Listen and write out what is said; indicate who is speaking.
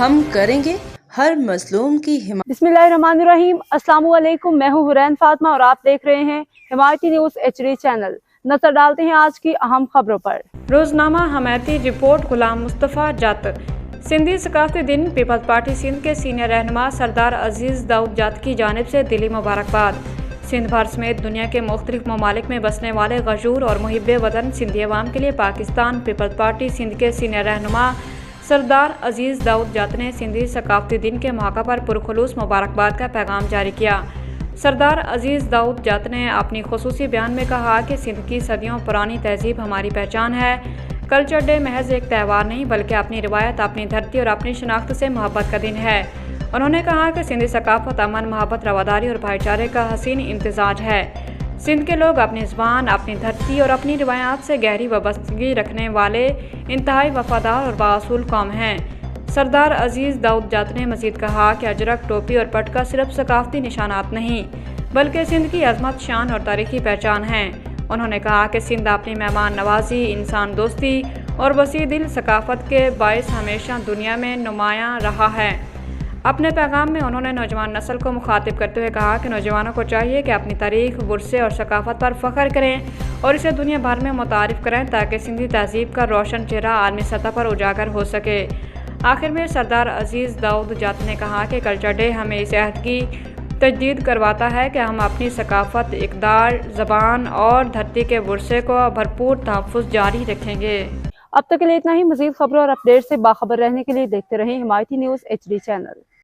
Speaker 1: ہم کریں گے ہر مظلوم کی حمایت۔
Speaker 2: بسم اللہ الرحمن الرحیم۔ السلام علیکم، میں ہوں حرین فاطمہ اور آپ دیکھ رہے ہیں حمایتی نیوز HD چینل۔ نظر ڈالتے ہیں آج کی اہم خبروں پر۔
Speaker 3: روزنامہ حمایتی رپورٹ غلام مصطفیٰ جت۔ سندھی ثقافتی دن پیپلز پارٹی سندھ کے سینئر رہنما سردار عزیز داؤد جت کی جانب سے دلی مبارکباد۔ سندھ بھر سمیت دنیا کے مختلف ممالک میں بسنے والے غیور اور محب وطن سندھی عوام کے لیے پاکستان پیپلز پارٹی سندھ کے سینئر رہنما سردار عزیز داؤد جت نے سندھی ثقافتی دن کے موقع پر پرخلوص مبارکباد کا پیغام جاری کیا۔ سردار عزیز داؤد جت نے اپنی خصوصی بیان میں کہا کہ سندھ کی صدیوں پرانی تہذیب ہماری پہچان ہے۔ کلچر ڈے محض ایک تہوار نہیں بلکہ اپنی روایت، اپنی دھرتی اور اپنی شناخت سے محبت کا دن ہے۔ انہوں نے کہا کہ سندھی ثقافت امن، محبت، رواداری اور بھائی چارے کا حسین امتزاج ہے۔ سندھ کے لوگ اپنی زبان، اپنی دھرتی اور اپنی روایات سے گہری وابستگی رکھنے والے انتہائی وفادار اور بااصول قوم ہیں۔ سردار عزیز داؤد جت نے مزید کہا کہ اجرک، ٹوپی اور پٹکا صرف ثقافتی نشانات نہیں بلکہ سندھ کی عظمت، شان اور تاریخی پہچان ہیں۔ انہوں نے کہا کہ سندھ اپنی مہمان نوازی، انسان دوستی اور وسیع دل ثقافت کے باعث ہمیشہ دنیا میں نمایاں رہا ہے۔ اپنے پیغام میں انہوں نے نوجوان نسل کو مخاطب کرتے ہوئے کہا کہ نوجوانوں کو چاہیے کہ اپنی تاریخ، ورثے اور ثقافت پر فخر کریں اور اسے دنیا بھر میں متعارف کریں تاکہ سندھی تہذیب کا روشن چہرہ عالمی سطح پر اجاگر ہو سکے۔ آخر میں سردار عزیز داؤد جت نے کہا کہ کلچر ڈے ہمیں اس عہد کی تجدید کرواتا ہے کہ ہم اپنی ثقافت، اقدار، زبان اور دھرتی کے ورثے کو بھرپور تحفظ جاری رکھیں گے۔
Speaker 2: اب تک کے لیے اتنا ہی۔ مزید خبروں اور اپڈیٹ سے باخبر رہنے کے لیے دیکھتے رہیں حمایتی نیوز HD چینل۔